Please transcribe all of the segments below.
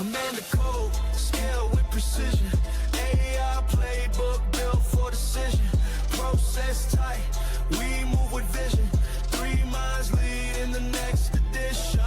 Command the code, scale with precision. AI playbook built for decision. Process tight, we move with vision. 3 minds lead in the next edition.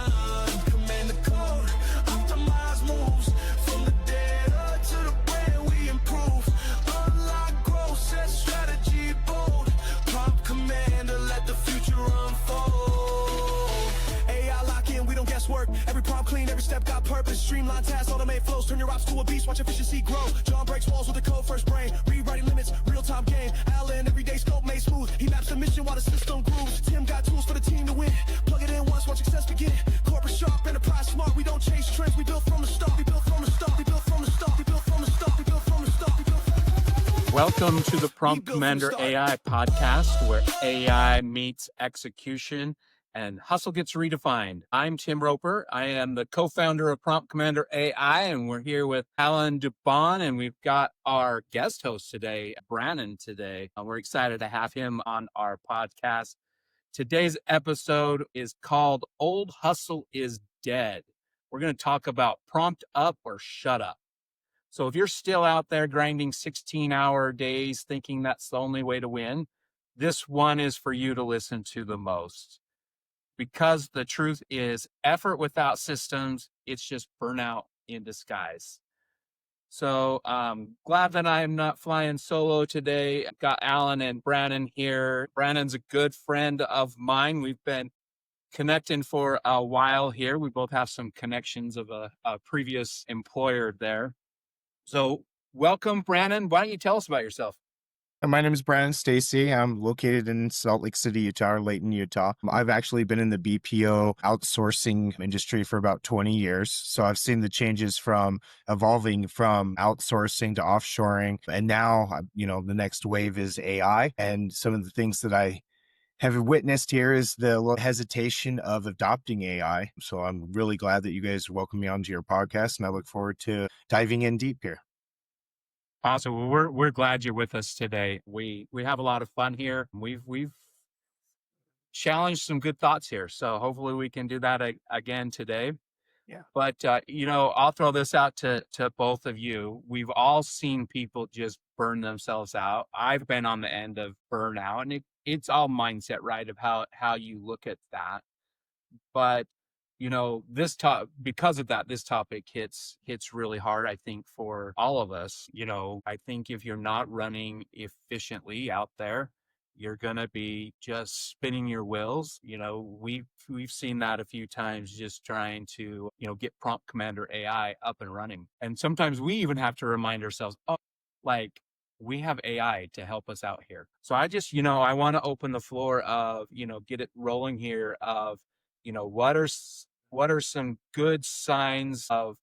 Command the code, optimize moves. From the data to the brand we improve. Unlock growth, set strategy bold. Prompt commander, let the future unfold. AI lock in, we don't guess work. Every prompt clean, every step got purpose. Streamline tasks, automate flows, turn your ops to a beast. Watch efficiency grow. John breaks walls with the code first brain. Rewriting limits, real-time game. Allan, everyday scope made smooth. He maps the mission while the system grooves. Tim got tools for the team to win. Plug it in once, watch success begin. Corporate sharp, enterprise smart. We don't chase trends, we build from the start. We build from the start. We build from the start. We build from the start. We build from the start. We build from the start. Welcome to the Prompt Commander AI podcast, where AI meets execution and hustle gets redefined. I'm Tim Roper. I am the co-founder of Prompt Commander AI, and we're here with Allan Dubon, and we've got our guest host today, Brannon, today. We're excited to have him on our podcast. Today's episode is called Old Hustle is Dead. We're going to talk about prompt up or shut up. So if you're still out there grinding 16-hour days thinking that's the only way to win, this one is for you to listen to the most. Because the truth is, effort without systems, it's just burnout in disguise. So glad that I'm not flying solo today. I've got Allan and Brannon here. Brannon's a good friend of mine. We've been connecting for a while here. We both have some connections of a previous employer there. So welcome, Brannon. Why don't you tell us about yourself? My name is Brannon Stacy. I'm located in Salt Lake City, Utah, or Layton, Utah. I've actually been in the BPO outsourcing industry for about 20 years. So I've seen the changes from evolving from outsourcing to offshoring. And now, the next wave is AI. And some of the things that I have witnessed here is the hesitation of adopting AI. So I'm really glad that you guys welcome me onto your podcast, and I look forward to diving in deep here. Awesome. Well, we're glad you're with us today. We have a lot of fun here. We've challenged some good thoughts here, so hopefully we can do that again today. Yeah. But I'll throw this out to both of you. We've all seen people just burn themselves out. I've been on the end of burnout, and it's all mindset, right? Of how you look at that. But because of that, this topic hits really hard, I think, for all of us. I think if you're not running efficiently out there, you're going to be just spinning your wheels. We've seen that a few times, just trying to, get Prompt Commander AI up and running. And sometimes we even have to remind ourselves, we have AI to help us out here. So I just, I want to open the floor of, get it rolling here of, what are some good signs of,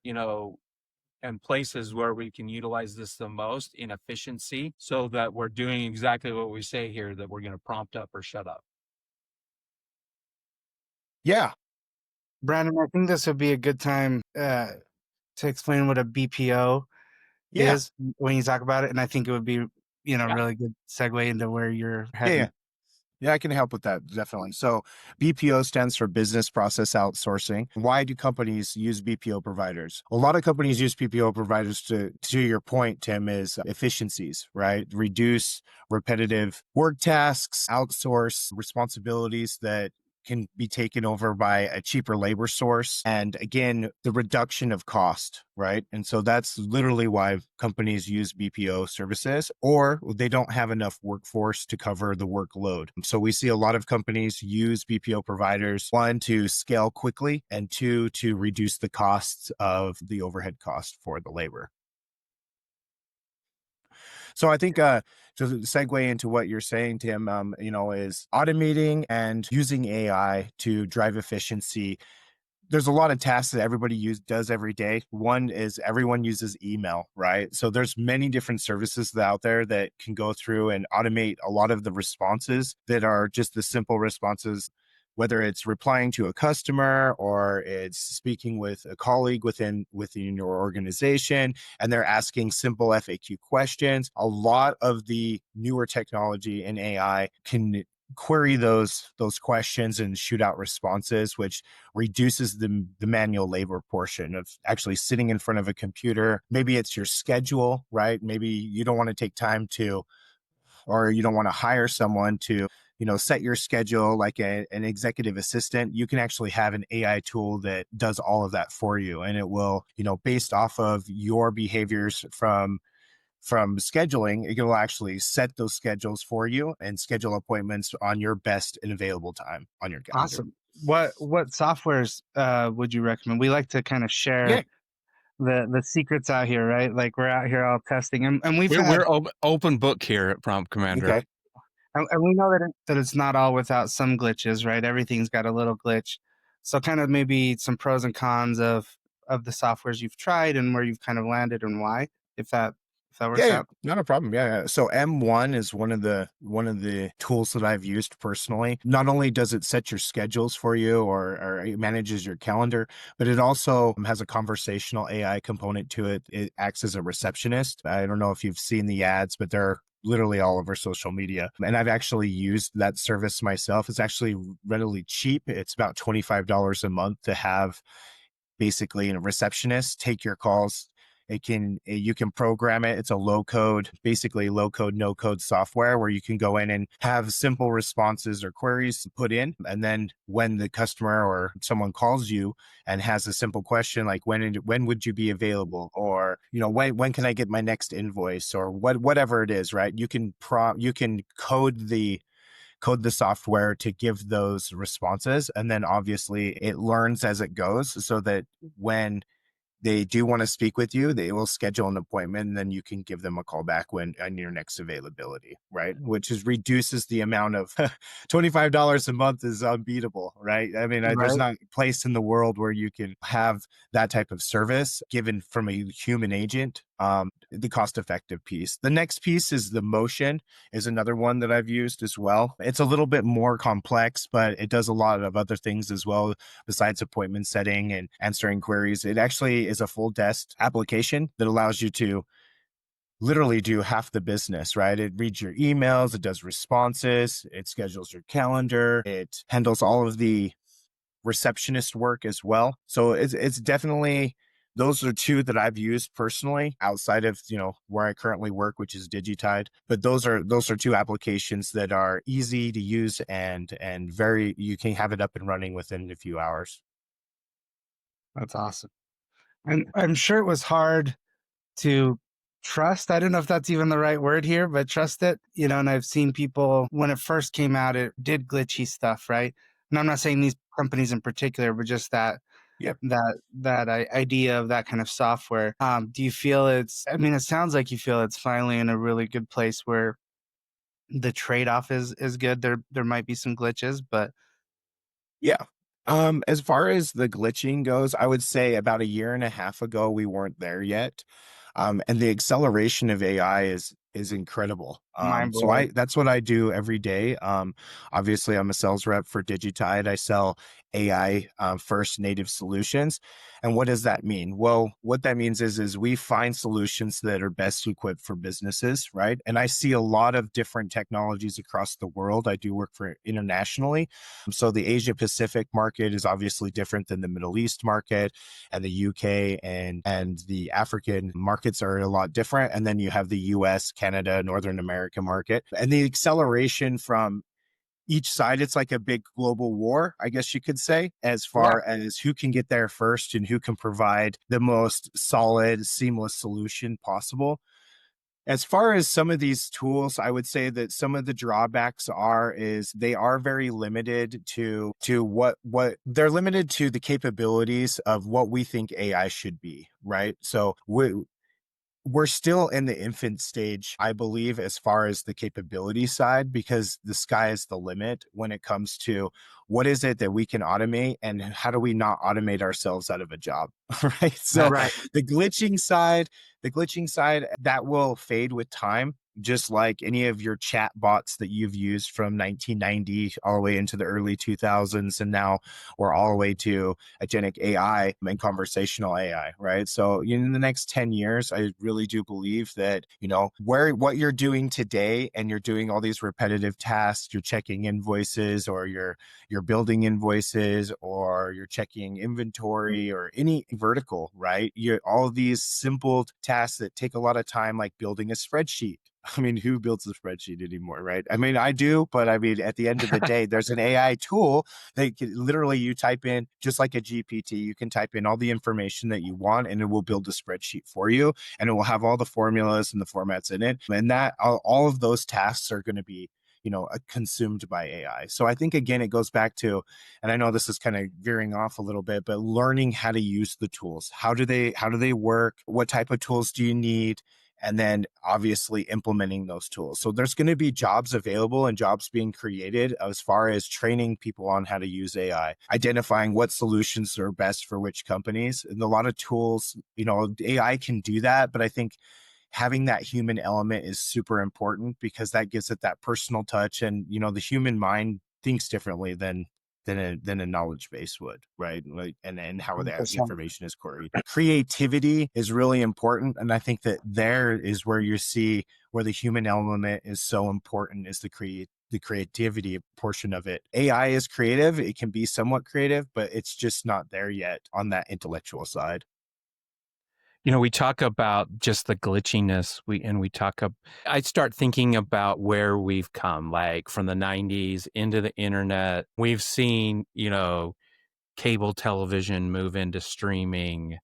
and places where we can utilize this the most in efficiency so that we're doing exactly what we say here, that we're going to prompt up or shut up? Yeah. Brannon, I think this would be a good time to explain what a BPO is when you talk about it. And I think it would be, really good segue into where you're heading. Yeah, I can help with that, definitely. So BPO stands for Business Process Outsourcing. Why do companies use BPO providers? A lot of companies use BPO providers to your point, Tim, is efficiencies, right? Reduce repetitive work tasks, outsource responsibilities that can be taken over by a cheaper labor source. And again, the reduction of cost, right? And so that's literally why companies use BPO services, or they don't have enough workforce to cover the workload. So we see a lot of companies use BPO providers, one, to scale quickly, and two, to reduce the costs of the overhead cost for the labor. So I think to segue into what you're saying, Tim, is automating and using AI to drive efficiency. There's a lot of tasks that everybody does every day. One is everyone uses email, right? So there's many different services out there that can go through and automate a lot of the responses that are just the simple responses, whether it's replying to a customer or it's speaking with a colleague within your organization, and they're asking simple FAQ questions. A lot of the newer technology in AI can query those questions and shoot out responses, which reduces the manual labor portion of actually sitting in front of a computer. Maybe it's your schedule, right? Maybe you don't want to take time to, or you don't want to hire someone to, set your schedule like an executive assistant. You can actually have an AI tool that does all of that for you. And it will, based off of your behaviors from scheduling, it will actually set those schedules for you and schedule appointments on your best and available time on your calendar. Awesome. What softwares would you recommend? We like to kind of share Yeah. the secrets out here, right? Like we're out here all testing, and we've had We're open book here at Prompt Commander. Okay. and we know that it's not all without some glitches, right? Everything's got a little glitch. So kind of maybe some pros and cons of the softwares you've tried and where you've kind of landed and why, if that works Yeah, out. not a problem. Yeah. So M1 is one of the tools that I've used personally. Not only does it set your schedules for you or it manages your calendar, but it also has a conversational AI component to it. It acts as a receptionist. I don't know if you've seen the ads, but they're literally all over social media. And I've actually used that service myself. It's actually relatively cheap. It's about $25 a month to have basically a receptionist take your calls. You can program it. It's a basically low code, no code software where you can go in and have simple responses or queries put in. And then when the customer or someone calls you and has a simple question like when would you be available, or when can I get my next invoice, or whatever it is, right? You can code the software to give those responses, and then obviously it learns as it goes, so that when they do want to speak with you, they will schedule an appointment, and then you can give them a call back on your next availability, right? Which reduces the amount of $25 a month is unbeatable, right? I mean, there's Right. not a place in the world where you can have that type of service given from a human agent. The cost-effective piece. The next piece is the Motion, is another one that I've used as well. It's a little bit more complex, but it does a lot of other things as well besides appointment setting and answering queries. It actually is a full desk application that allows you to literally do half the business, right? It reads your emails, it does responses, it schedules your calendar, it handles all of the receptionist work as well. So it's definitely, those are two that I've used personally outside of, where I currently work, which is Digitide. But those are two applications that are easy to use and you can have it up and running within a few hours. That's awesome. And I'm sure it was hard to trust. I don't know if that's even the right word here, but trust it. And I've seen people when it first came out, it did glitchy stuff, right? And I'm not saying these companies in particular, but just that Yep. that idea of that kind of software. Do you feel it sounds like you feel it's finally in a really good place where the trade-off is good. There might be some glitches, but Yeah. As far as the glitching goes, I would say about a year and a half ago, we weren't there yet. And the acceleration of AI is incredible. So mind-blowing. that's what I do every day. Obviously I'm a sales rep for Digitide. I sell AI first native solutions. And what does that mean? Well, what that means is we find solutions that are best equipped for businesses, right? And I see a lot of different technologies across the world. I do work for internationally. So the Asia Pacific market is obviously different than the Middle East market, and the UK and the African markets are a lot different. And then you have the US, Canada, Northern America market. And the acceleration from each side, it's like a big global war, I guess you could say, as far as who can get there first and who can provide the most solid, seamless solution possible. As far as some of these tools, I would say that some of the drawbacks is they are very limited to what they're limited to the capabilities of what we think AI should be, right? So we're still in the infant stage, I believe, as far as the capability side, because the sky is the limit when it comes to what is it that we can automate and how do we not automate ourselves out of a job, right? So Right. the glitching side, that will fade with time. just like any of your chat bots that you've used from 1990 all the way into the early 2000s. And now we're all the way to agentic AI and conversational AI, right? So in the next 10 years, I really do believe that, what you're doing today and you're doing all these repetitive tasks, you're checking invoices or you're building invoices or you're checking inventory or any vertical, right? All of these simple tasks that take a lot of time, like building a spreadsheet. I mean, who builds a spreadsheet anymore, right? I mean, I do, but I mean, at the end of the day, there's an AI tool that literally you type in, just like a GPT, you can type in all the information that you want and it will build a spreadsheet for you, and it will have all the formulas and the formats in it. And that all of those tasks are going to be consumed by AI. So I think, again, it goes back to, and I know this is kind of veering off a little bit, but learning how to use the tools. How do they work? What type of tools do you need? And then obviously implementing those tools. So there's going to be jobs available and jobs being created as far as training people on how to use AI, identifying what solutions are best for which companies. And a lot of tools, AI can do that, but I think having that human element is super important because that gives it that personal touch. And, the human mind thinks differently than a knowledge base would, right? Like, and how that 100%. information is queried. Creativity is really important. And I think that there is where you see where the human element is so important, is the creativity portion of it. AI is creative. It can be somewhat creative, but it's just not there yet on that intellectual side. We talk about just the glitchiness. I start thinking about where we've come, like from the 90s into the internet. We've seen, cable television move into streaming,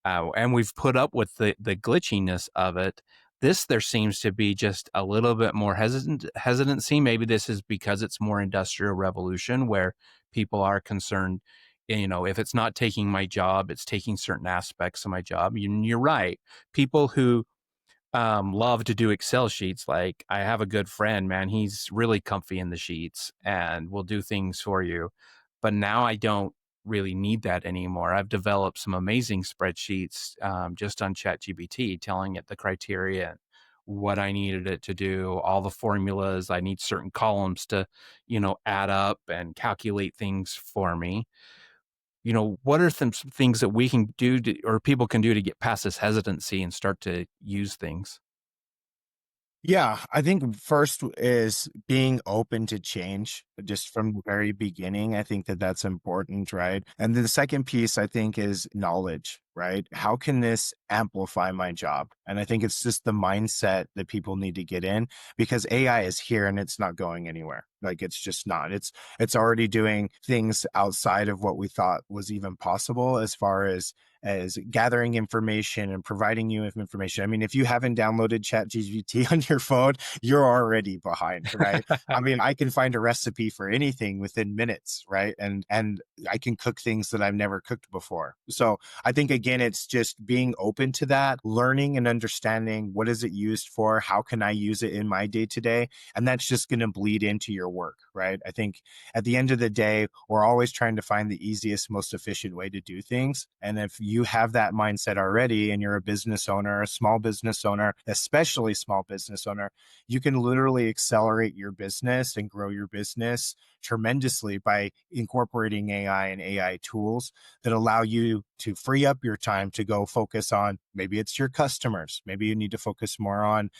and we've put up with the glitchiness of it. There seems to be just a little bit more hesitancy. Maybe this is because it's more industrial revolution where people are concerned, if it's not taking my job, it's taking certain aspects of my job. You're right. People who love to do Excel sheets, like I have a good friend, man, he's really comfy in the sheets and will do things for you. But now I don't really need that anymore. I've developed some amazing spreadsheets just on ChatGPT, telling it the criteria, what I needed it to do, all the formulas. I need certain columns to, add up and calculate things for me. What are some things that we can do or people can do to get past this hesitancy and start to use things? Yeah, I think first is being open to change just from the very beginning. I think that that's important, right? And then the second piece I think is knowledge, right? How can this amplify my job? And I think it's just the mindset that people need to get in, because AI is here and it's not going anywhere. Like it's just not. It's already doing things outside of what we thought was even possible as far as gathering information and providing you with information. I mean, if you haven't downloaded ChatGPT on your phone, you're already behind, right? I mean, I can find a recipe for anything within minutes, right? And I can cook things that I've never cooked before. So I think, again, it's just being open to that, learning and understanding what is it used for? How can I use it in my day to day? And that's just going to bleed into your work, right? I think at the end of the day, we're always trying to find the easiest, most efficient way to do things. And if you have that mindset already and you're a business owner, a small business owner, especially small business owner, you can literally accelerate your business and grow your business tremendously by incorporating AI and AI tools that allow you to free up your time to go focus on, maybe it's your customers. Maybe you need to focus more on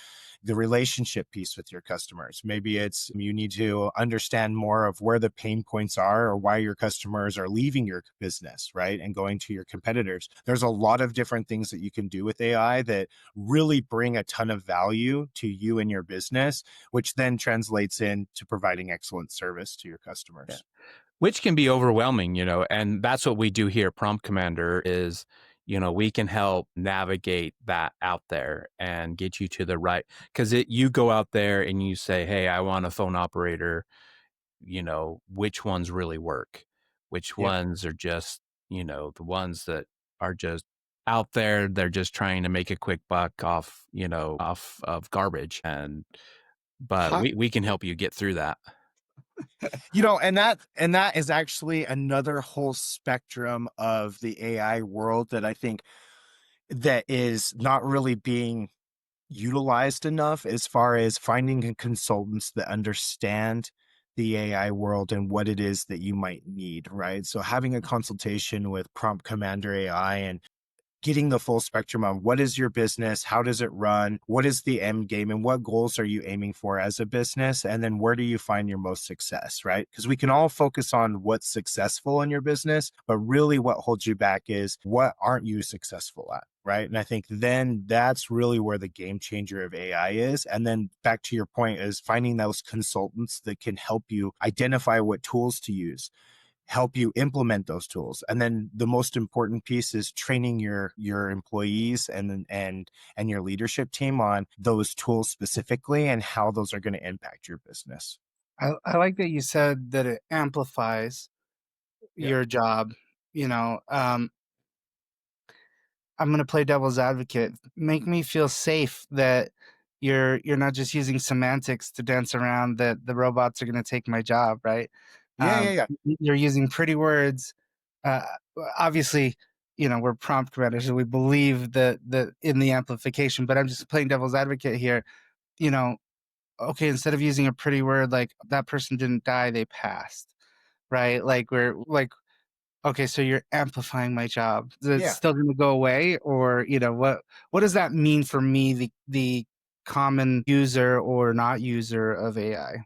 the relationship piece with your customers. Maybe it's you need to understand more of where the pain points are or why your customers are leaving your business, right? And going to your competitors. There's a lot of different things that you can do with AI that really bring a ton of value to you and your business, which then translates into providing excellent service to your customers. Yeah. Which can be overwhelming, and that's what we do here at Prompt Commander is, we can help navigate that out there and get you to the right, because you go out there and you say, hey, I want a phone operator, which ones really work, which ones are just, the ones that are just out there, they're just trying to make a quick buck off of garbage. But we can help you get through that. And that is actually another whole spectrum of the AI world that I think that is not really being utilized enough as far as finding consultants that understand the AI world and what it is that you might need, right? So having a consultation with Prompt Commander AI and getting the full spectrum on what is your business, how does it run, what is the end game, and what goals are you aiming for as a business, and then where do you find your most success, right? Because we can all focus on what's successful in your business, but really what holds you back is what aren't you successful at, right? And I think then that's really where the game changer of AI is. And then back to your point is finding those consultants that can help you identify what tools to use, help you implement those tools. And then the most important piece is training your employees and your leadership team on those tools specifically and how those are going to impact your business. I like that you said that it amplifies Yeah. your job. You know, I'm going to play devil's advocate. Make me feel safe that you're not just using semantics to dance around that the robots are going to take my job, right? Yeah. You're using pretty words. Uh, Obviously, we're prompt readers, so we believe that in the amplification. But I'm just playing devil's advocate here. You know, okay, instead of using a pretty word like that person didn't die, they passed, right? Like we're like, okay, so you're amplifying my job. It's Yeah. still going to go away, or what does that mean for me, the common user or not user of AI?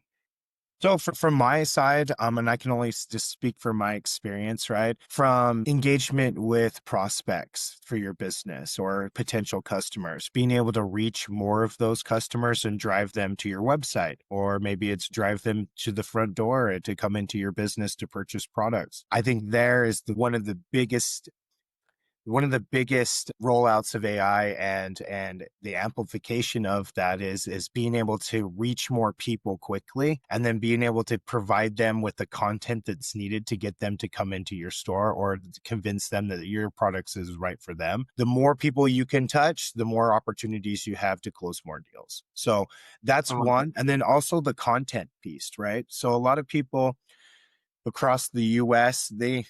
So from my side, and I can only just speak from my experience, right? From engagement with prospects for your business or potential customers, being able to reach more of those customers and drive them to your website, or maybe it's drive them to the front door to come into your business to purchase products. I think there is one of the biggest rollouts of AI and the amplification of that is being able to reach more people quickly and then being able to provide them with the content that's needed to get them to come into your store or to convince them that your products is right for them. The more people you can touch, the more opportunities you have to close more deals. So that's Um, one. And then also the content piece, right? So a lot of people across the US, they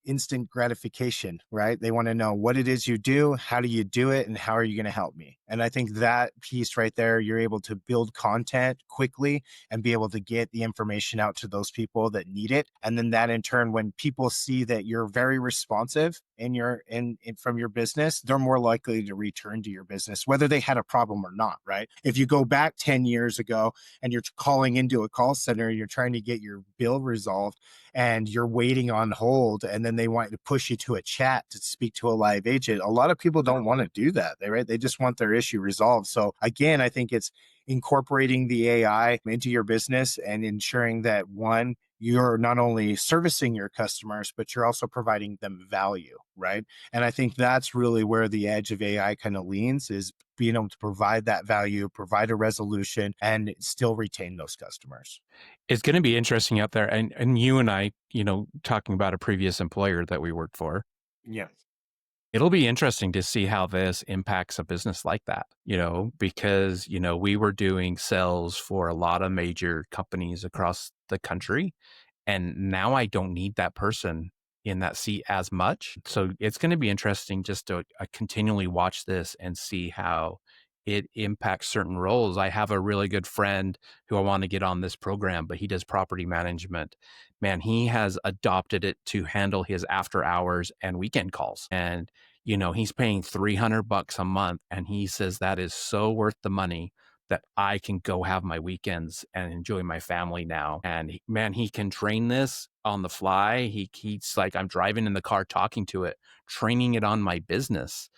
instant gratification, right? They want to know what it is you do, how do you do it, and how are you going to help me? And I think that piece right there, you're able to build content quickly and be able to get the information out to those people that need it. And then that in turn, when people see that you're very responsive in from your business, they're more likely to return to your business, whether they had a problem or not, right? If you go back 10 years ago and you're calling into a call center, you're trying to get your bill resolved and you're waiting on hold and then they want to push you to a chat to speak to a live agent, a lot of people don't want to do that. They just want their issue resolved. So again, I think it's incorporating the AI into your business and ensuring that one, you're not only servicing your customers, but you're also providing them value, right? And I think that's really where the edge of AI kind of leans, is being able to provide that value, provide a resolution, and still retain those customers. It's going to be interesting out there. And you and I, talking about a previous employer that we worked for, Yeah. it'll be interesting to see how this impacts a business like that, because, we were doing sales for a lot of major companies across the country. And now I don't need that person in that seat as much. So it's going to be interesting just to continually watch this and see how it impacts certain roles. I have a really good friend who I want to get on this program, but he does property management. Man, he has adopted it to handle his after hours and weekend calls. And, he's paying $300 a month. And he says that is so worth the money that I can go have my weekends and enjoy my family now. And man, he can train this on the fly. He's like, I'm driving in the car, talking to it, training it on my business.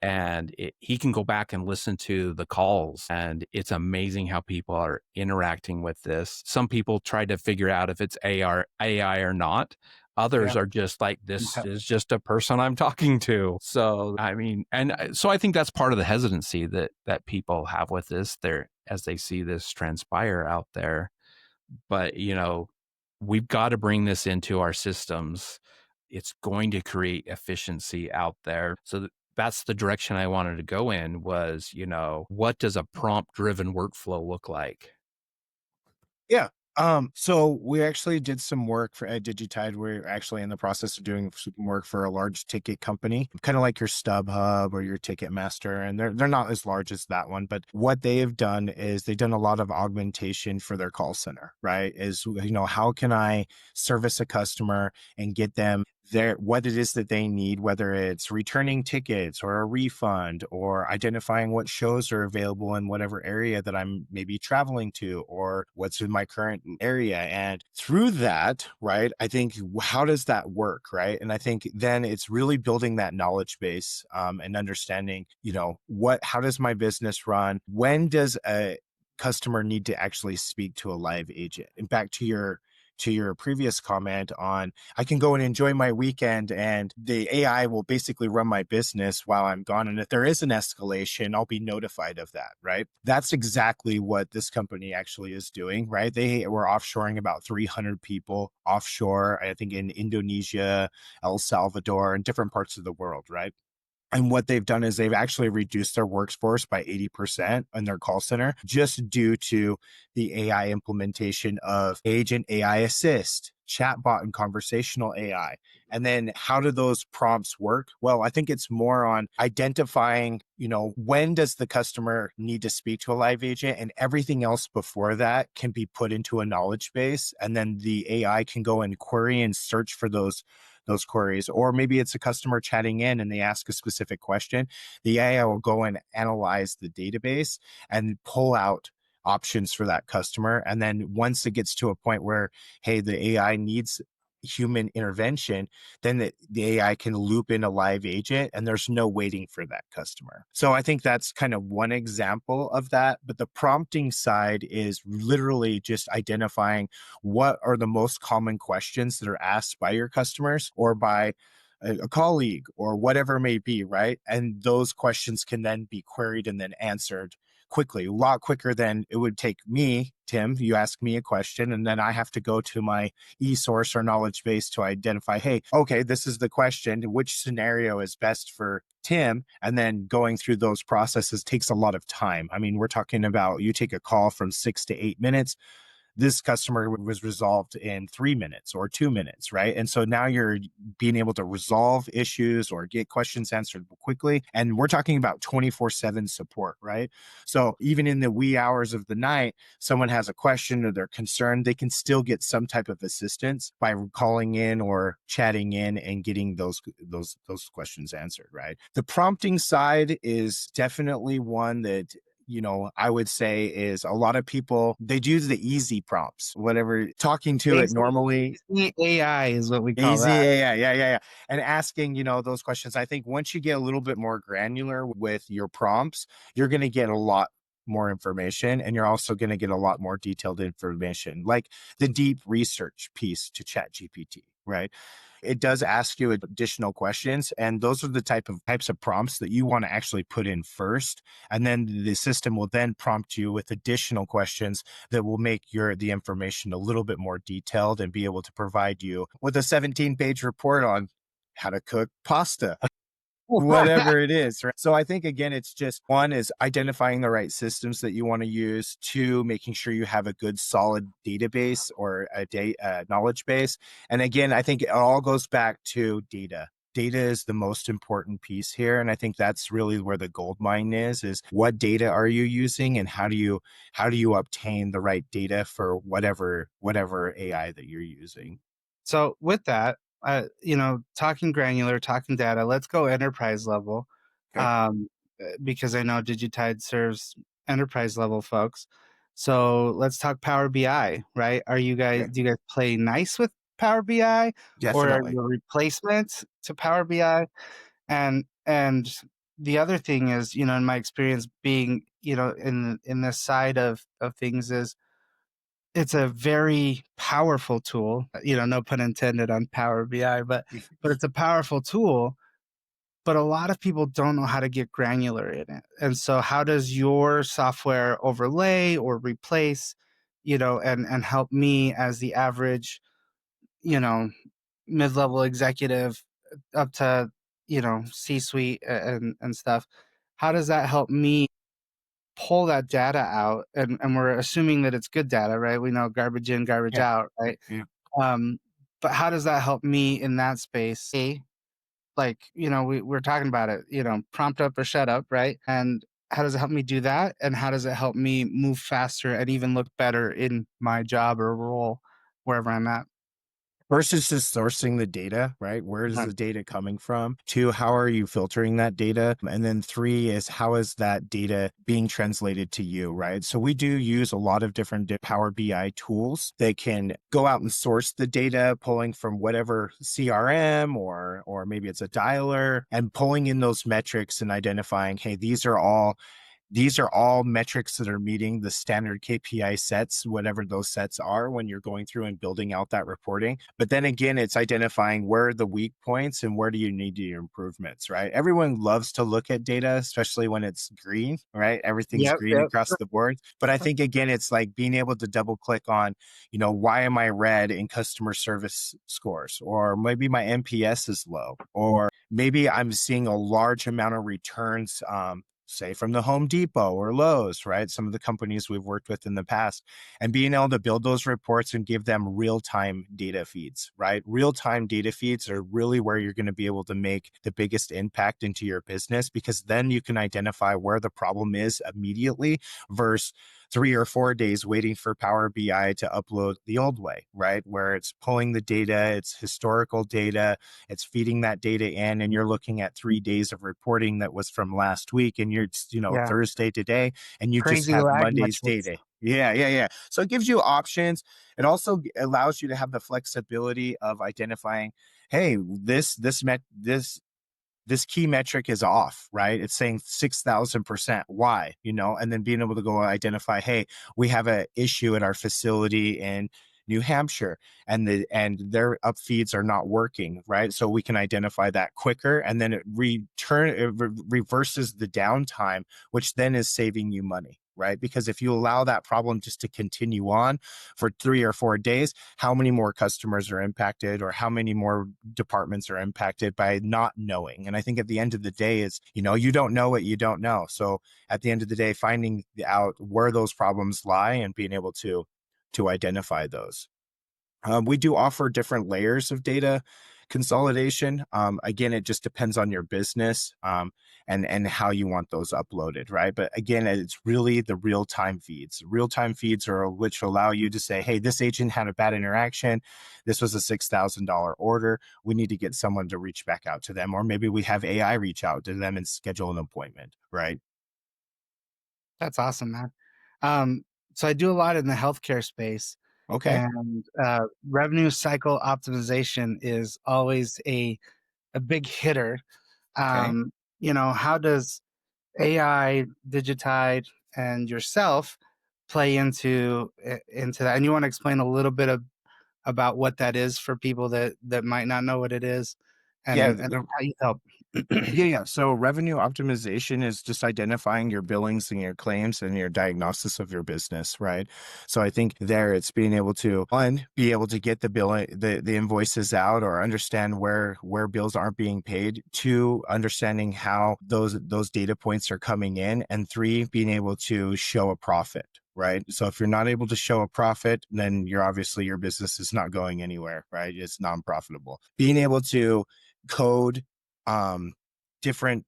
And he can go back and listen to the calls. And it's amazing how people are interacting with this. Some people try to figure out if it's AI or not. Others Yeah. are just like, this Okay. is just a person I'm talking to. So, I mean, so I think that's part of the hesitancy that people have with this there as they see this transpire out there. But, we've got to bring this into our systems. It's going to create efficiency out there. So that's the direction I wanted to go in was, what does a prompt driven workflow look like? Yeah. So we actually did some work for at Digitide. We're actually in the process of doing some work for a large ticket company, kind of like your StubHub or your Ticketmaster, and they're not as large as that one. But what they have done is they've done a lot of augmentation for their call center. Right? Is how can I service a customer and get them what it is that they need, whether it's returning tickets or a refund or identifying what shows are available in whatever area that I'm maybe traveling to or what's in my current area. And through that, right, I think how does that work, right? And I think then it's really building that knowledge base and understanding, how does my business run? When does a customer need to actually speak to a live agent? And back to your previous comment on I can go and enjoy my weekend and the AI will basically run my business while I'm gone. And if there is an escalation, I'll be notified of that, right? That's exactly what this company actually is doing, right? They were offshoring about 300 people offshore, I think in Indonesia, El Salvador, and different parts of the world, right? And what they've done is they've actually reduced their workforce by 80% in their call center just due to the AI implementation of Agent AI Assist, chatbot, and conversational AI. And then how do those prompts work? Well, I think it's more on identifying, when does the customer need to speak to a live agent, and everything else before that can be put into a knowledge base. And then the AI can go and query and search for those queries. Or maybe it's a customer chatting in and they ask a specific question. The AI will go and analyze the database and pull out options for that customer. And then once it gets to a point where, hey, the AI needs human intervention, then the AI can loop in a live agent and there's no waiting for that customer. So I think that's kind of one example of that. But the prompting side is literally just identifying what are the most common questions that are asked by your customers or by a colleague or whatever it may be, right? And those questions can then be queried and then answered quickly, a lot quicker than it would take me, Tim. You ask me a question and then I have to go to my e-source or knowledge base to identify, hey, okay, this is the question. Which scenario is best for Tim? And then going through those processes takes a lot of time. I mean, we're talking about you take a call from 6 to 8 minutes. This customer was resolved in 3 minutes or 2 minutes, right? And so now you're being able to resolve issues or get questions answered quickly. And we're talking about 24/7 support, right? So even in the wee hours of the night, someone has a question or they're concerned, they can still get some type of assistance by calling in or chatting in and getting those questions answered, right? The prompting side is definitely one that I would say is a lot of people, they do the easy prompts, whatever, talking to it normally. Easy AI is what we call Easy that. AI, yeah. And asking, those questions. I think once you get a little bit more granular with your prompts, you're going to get a lot more information and you're also going to get a lot more detailed information, like the deep research piece to ChatGPT, right? It does ask you additional questions, and those are the types of prompts that you want to actually put in first, and then the system will then prompt you with additional questions that will make the information a little bit more detailed and be able to provide you with a 17-page report on how to cook pasta, whatever it is, right? So I think, again, it's just one is identifying the right systems that you want to use. Two, making sure you have a good solid database or a knowledge base. And again, I think it all goes back to data. Data is the most important piece here. And I think that's really where the gold mine is what data are you using and how do you obtain the right data for whatever AI that you're using? So with that, talking granular, talking data, let's go enterprise level. Okay. Because I know Digitide serves enterprise level folks. So let's talk Power BI, right? Do you guys play nice with Power BI or are Definitely. you a replacement to Power BI? And the other thing is, in my experience being, in this side of things is it's a very powerful tool, no pun intended on Power BI, but it's a powerful tool, but a lot of people don't know how to get granular in it. And so how does your software overlay or replace, and help me as the average, mid-level executive up to, C-suite and stuff? How does that help me pull that data out, and we're assuming that it's good data, right? We know garbage in, garbage Yeah. out, right? Yeah. But how does that help me in that space? Like, we're talking about it, prompt up or shut up, right? And how does it help me do that? And how does it help me move faster and even look better in my job or role wherever I'm at? First is just sourcing the data, right? Where is Right. the data coming from? Two, how are you filtering that data? And then three is how is that data being translated to you, right? So we do use a lot of different Power BI tools that can go out and source the data, pulling from whatever CRM or maybe it's a dialer, and pulling in those metrics and identifying, hey, these are all metrics that are meeting the standard KPI sets, whatever those sets are when you're going through and building out that reporting. But then again, it's identifying where are the weak points and where do you need your improvements, right? Everyone loves to look at data, especially when it's green, right? Everything's Yep, green yep. across the board. But I think, again, it's like being able to double click on, why am I red in customer service scores? Or maybe my NPS is low, or maybe I'm seeing a large amount of returns, say from the Home Depot or Lowe's, right? Some of the companies we've worked with in the past, and being able to build those reports and give them real-time data feeds, right? Real-time data feeds are really where you're going to be able to make the biggest impact into your business, because then you can identify where the problem is immediately versus 3 or 4 days waiting for Power BI to upload the old way, right? Where it's pulling the data, it's historical data, it's feeding that data in, and you're looking at 3 days of reporting that was from last week, and you're, Yeah. Thursday today, and you just Crazy have lag Monday's metrics. data. Yeah. So it gives you options. It also allows you to have the flexibility of identifying, hey, this key metric is off, right? It's saying 6,000%. Why? And then being able to go identify, hey, we have an issue at our facility in New Hampshire, and their up feeds are not working, right? So we can identify that quicker, and then it reverses the downtime, which then is saving you money, right? Because if you allow that problem just to continue on for 3 or 4 days, how many more customers are impacted, or how many more departments are impacted by not knowing? And I think at the end of the day is, you don't know what you don't know. So at the end of the day, finding out where those problems lie and being able to identify those. We do offer different layers of data consolidation. Again, it just depends on your business, and how you want those uploaded, right? But again, it's really the real-time feeds. Real-time feeds are which allow you to say, hey, this agent had a bad interaction. This was a $6,000 order. We need to get someone to reach back out to them. Or maybe we have AI reach out to them and schedule an appointment, right? That's awesome, man. Um, so I do a lot in the healthcare space, Okay. and revenue cycle optimization is always a big hitter. Okay. How does AI, Digitide, and yourself play into that? And you want to explain a little bit about what that is for people that might not know what it is, Yeah. and how you help. Yeah. So revenue optimization is just identifying your billings and your claims and your diagnosis of your business, right? So I think there it's being able to, one, be able to get the billing, the invoices out, or understand where bills aren't being paid. Two, understanding how those data points are coming in. And three, being able to show a profit. Right. So if you're not able to show a profit, then your business is not going anywhere, right? It's non-profitable. Being able to code um different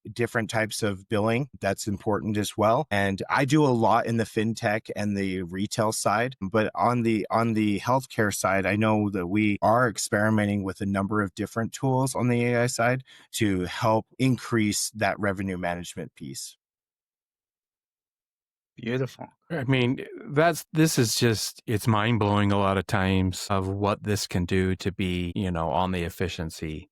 types of billing, that's important as well. And I do a lot in the fintech and the retail side, but on the healthcare side, I know that we are experimenting with a number of different tools on the AI side to help increase that revenue management piece. Beautiful. I mean, this is just, it's mind blowing a lot of times of what this can do to be, on the efficiency.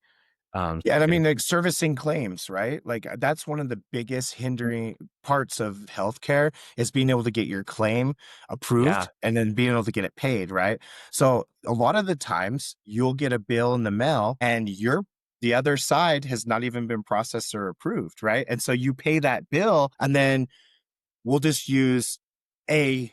Yeah, and I mean, like servicing claims, right? Like that's one of the biggest hindering parts of healthcare is being able to get your claim Yeah. approved and then being able to get it paid, right? So a lot of the times you'll get a bill in the mail and the other side has not even been processed or approved, right? And so you pay that bill, and then we'll just use a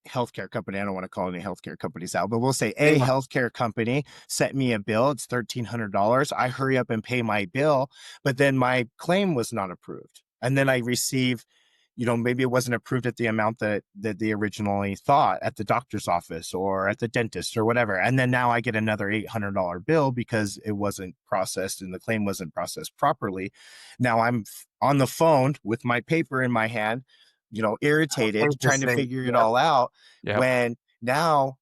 healthcare company. I don't want to call any healthcare companies out, but we'll say a Yeah. healthcare company sent me a bill. It's $1,300. I hurry up and pay my bill, but then my claim was not approved. And then I receive maybe it wasn't approved at the amount that they originally thought at the doctor's office or at the dentist or whatever. And then now I get another $800 bill because it wasn't processed and the claim wasn't processed properly. Now I'm on the phone with my paper in my hand, irritated, trying to figure it all out. Yep. When now,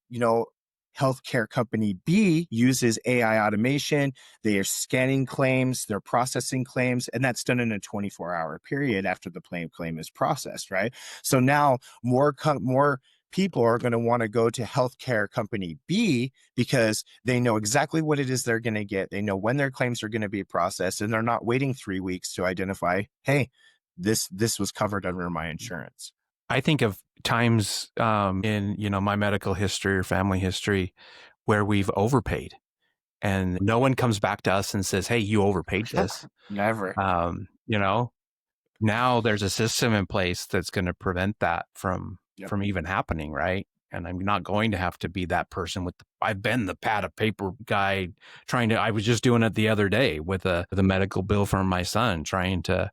healthcare company B uses AI automation. They are scanning claims, they're processing claims, and that's done in a 24-hour period after the claim is processed, right? So now more people are going to want to go to healthcare company B because they know exactly what it is they're going to get. They know when their claims are going to be processed, and they're not waiting 3 weeks to identify, hey, this was covered under my insurance. I think of times in my medical history or family history where we've overpaid, and no one comes back to us and says, "Hey, you overpaid this." Never. Now there's a system in place that's going to prevent that from Yep. even happening, right? And I'm not going to have to be that person I've been the pad of paper guy I was just doing it the other day with the medical bill from my son, trying to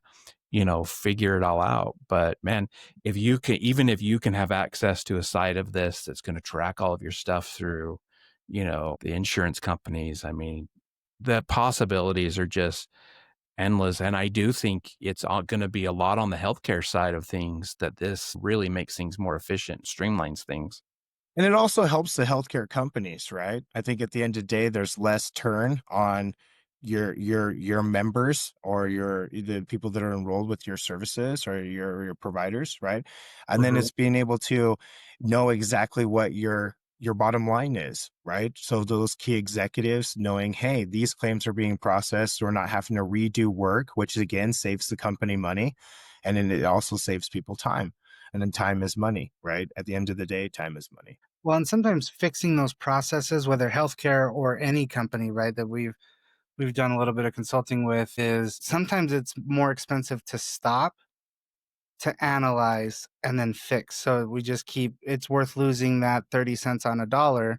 figure it all out. But man, if you can have access to a side of this that's going to track all of your stuff through, the insurance companies, I mean, the possibilities are just endless. And I do think it's going to be a lot on the healthcare side of things that this really makes things more efficient, streamlines things. And it also helps the healthcare companies, right? I think at the end of the day, there's less turn on your members or the people that are enrolled with your services or your providers, right? And then it's being able to know exactly what your bottom line is, right? So those key executives knowing, hey, these claims are being processed, we're not having to redo work, which again saves the company money, and then it also saves people time. And then time is money, right? At the end of the day, time is money. Well, and sometimes fixing those processes, whether healthcare or any company, right, that we've done a little bit of consulting with, is sometimes it's more expensive to stop, to analyze, and then fix. So we just it's worth losing that 30 cents on a dollar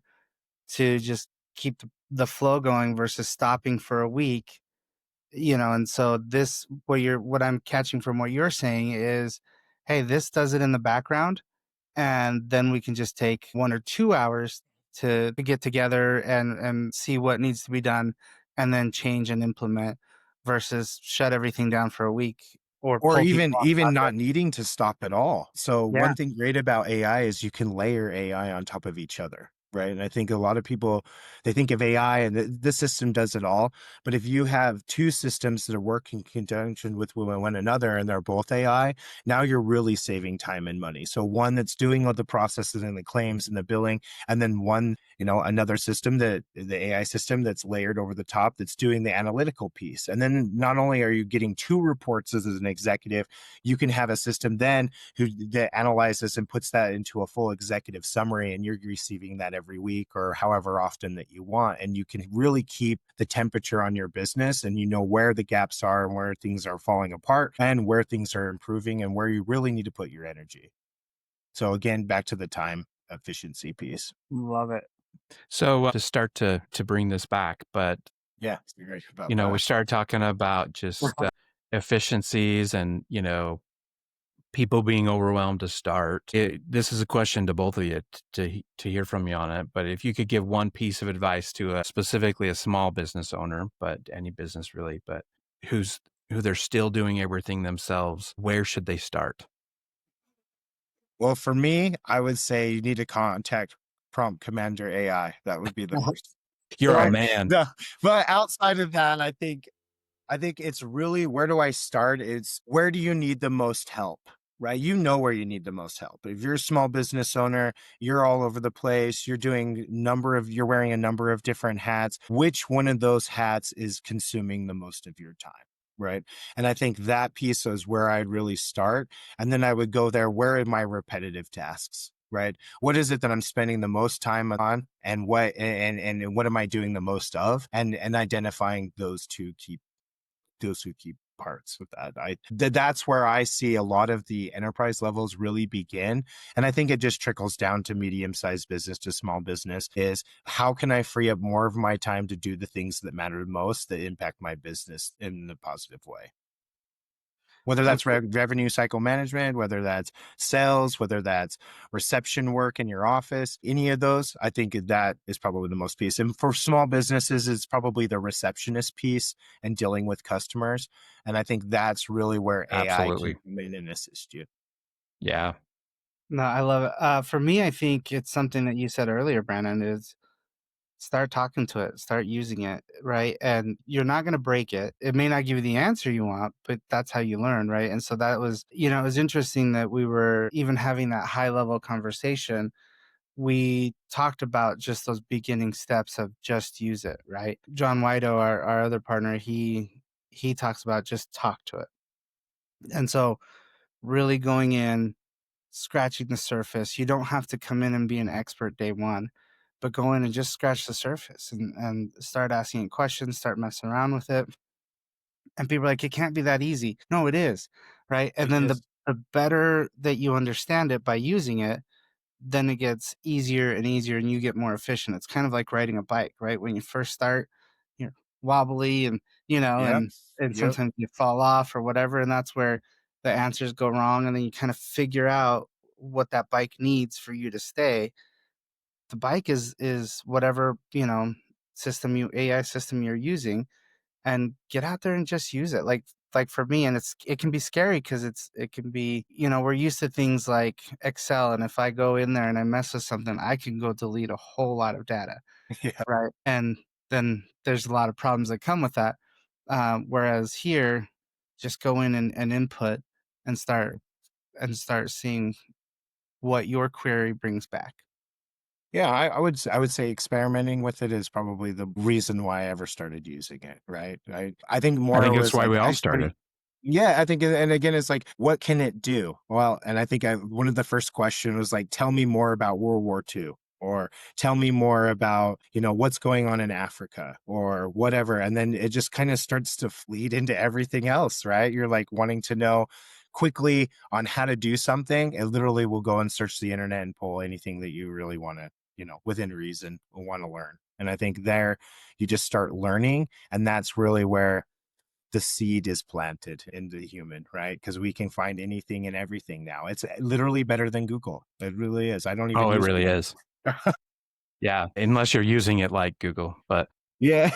to just keep the flow going versus stopping for a week, and so what I'm catching from what you're saying is, hey, this does it in the background, and then we can just take 1 or 2 hours to get together and see what needs to be done, and then change and implement, versus shut everything down for a week or Or pull people off even not project. needing to stop at all. So Yeah. one thing great about AI is you can layer AI on top of each other, right? And I think a lot of people, they think of AI and the system does it all. But if you have two systems that are working in conjunction with one another and they're both AI, now you're really saving time and money. So one that's doing all the processes and the claims and the billing, and then one, another system, the AI system that's layered over the top that's doing the analytical piece. And then not only are you getting two reports as an executive, you can have a system then that analyzes and puts that into a full executive summary, and you're receiving that every week or however often that you want. And you can really keep the temperature on your business, and you know where the gaps are and where things are falling apart and where things are improving and where you really need to put your energy. So again, back to the time efficiency piece. Love it. So to start to bring this back, but Yeah, you're right about we that. started talking about just efficiencies and people being overwhelmed to start. This is a question to both of you to hear from you on it. But if you could give one piece of advice to specifically a small business owner, but any business really, but who they're still doing everything themselves, where should they start? Well, for me, I would say you need to contact Prompt Commander AI. That would be the first. You're a Right? man. No, but outside of that, I think it's really, where do I start? It's where do you need the most help, right? You know where you need the most help. If you're a small business owner, you're all over the place. You're wearing a number of different hats. Which one of those hats is consuming the most of your time? Right. And I think that piece is where I'd really start. And then I would go there. Where are my repetitive tasks? Right. What is it that I'm spending the most time on, and what am I doing the most of, and identifying those two key parts with that. That's where I see a lot of the enterprise levels really begin. And I think it just trickles down to medium-sized business to small business, is how can I free up more of my time to do the things that matter most, that impact my business in a positive way? whether that's revenue cycle management, whether that's sales, whether that's reception work in your office, any of those, I think that is probably the most piece. And for small businesses, it's probably the receptionist piece and dealing with customers. And I think that's really where AI Absolutely. can come in and assist you. Yeah. No, I love it. For me, I think it's something that you said earlier, Brandon, is start talking to it, start using it, right? And you're not going to break it. It may not give you the answer you want, but that's how you learn, right? And so that was, it was interesting that we were even having that high level conversation. We talked about just those beginning steps of just use it, right? John Whiteau, our other partner, he talks about just talk to it. And so really going in, scratching the surface. You don't have to come in and be an expert day one, but go in and just scratch the surface and start asking it questions, start messing around with it. And people are like, it can't be that easy. No, it is, right? And then the better that you understand it by using it, then it gets easier and easier and you get more efficient. It's kind of like riding a bike, right? When you first start, you're wobbly and, and sometimes you fall off or whatever. And that's where the answers go wrong. And then you kind of figure out what that bike needs for you to stay. The bike is whatever, AI system you're using, and get out there and just use it. Like for me, and it can be scary because it can be, we're used to things like Excel, and if I go in there and I mess with something, I can go delete a whole lot of data, right? And then there's a lot of problems that come with that. Whereas here, just go in and input and start seeing what your query brings back. Yeah, I would say experimenting with it is probably the reason why I ever started using it, right? I think more I think was that's why like we all I started. Yeah, I think, and again, it's like, what can it do? Well, and I think one of the first questions was like, tell me more about World War II, or tell me more about, what's going on in Africa or whatever. And then it just kind of starts to lead into everything else, right? You're like wanting to know quickly on how to do something. It literally will go and search the internet and pull anything that you really want to, within reason, want to learn. And I think there you just start learning. And that's really where the seed is planted in the human, right? Because we can find anything and everything now. It's literally better than Google. It really is. I don't even. Oh, it use really Google. is. Yeah, unless you're using it like Google, but yeah.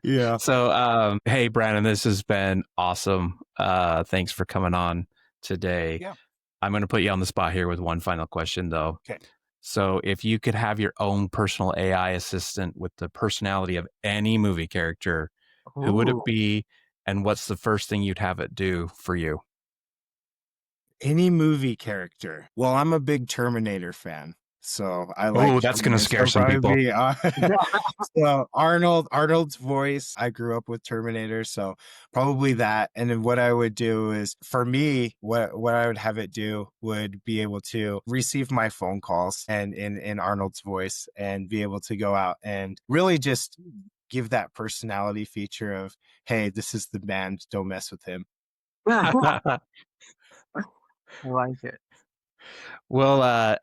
Yeah. So, hey, Brannon, this has been awesome. Thanks for coming on today. Yeah. I'm going to put you on the spot here with one final question, though. Okay. So if you could have your own personal AI assistant with the personality of any movie character, who would it be, and what's the first thing you'd have it do for you? Any movie character. Well, I'm a big Terminator fan, so I like. Oh, that's going to scare some people. So Arnold's voice. I grew up with Terminator, so probably that. And then what I would do is, for me, what I would have it do would be able to receive my phone calls and in Arnold's voice, and be able to go out and really just give that personality feature of, hey, this is the man, don't mess with him. I like it. Well,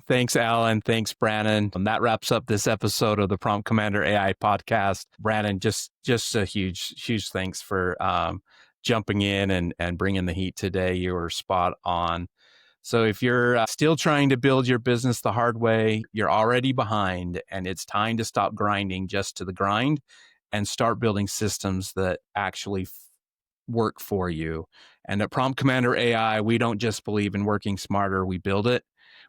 thanks, Allan. Thanks, Brannon. That wraps up this episode of the Prompt Commander AI podcast. Brannon, just a huge thanks for jumping in and bringing the heat today. You were spot on. So if you're still trying to build your business the hard way, you're already behind, and it's time to stop grinding just to the grind and start building systems that actually work for you. And at Prompt Commander AI, we don't just believe in working smarter, we build it.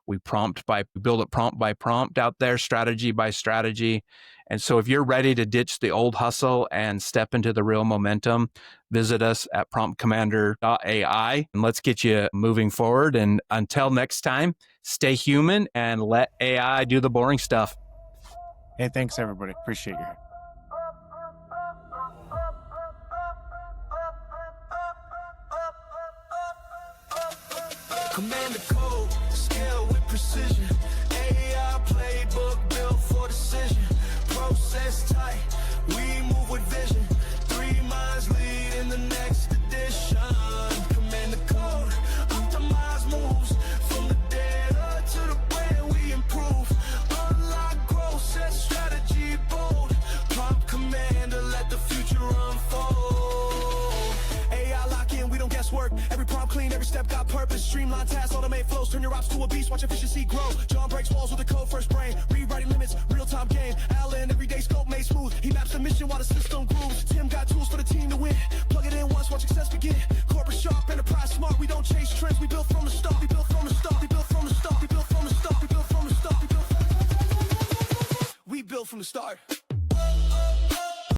We build it prompt by prompt out there, strategy by strategy. And so if you're ready to ditch the old hustle and step into the real momentum, visit us at promptcommander.ai and let's get you moving forward. And until next time, stay human and let AI do the boring stuff. Hey, thanks everybody. Appreciate you. Command the code, scale with precision. AI playbook built for decision. Process tight, we move with vision. 3 minds lead in the next edition. Command the code, optimize moves. From the data to the brand we improve. Unlock growth, set strategy bold. Prompt Commander, let the future unfold. AI lock it work. Every prompt clean, every step got purpose. Streamline tasks, automate flows, turn your ops to a beast, watch efficiency grow. John breaks walls with a code first brain, rewriting limits, real-time game. Allan, everyday scope made smooth. He maps the mission while the system grooves. Tim got tools for the team.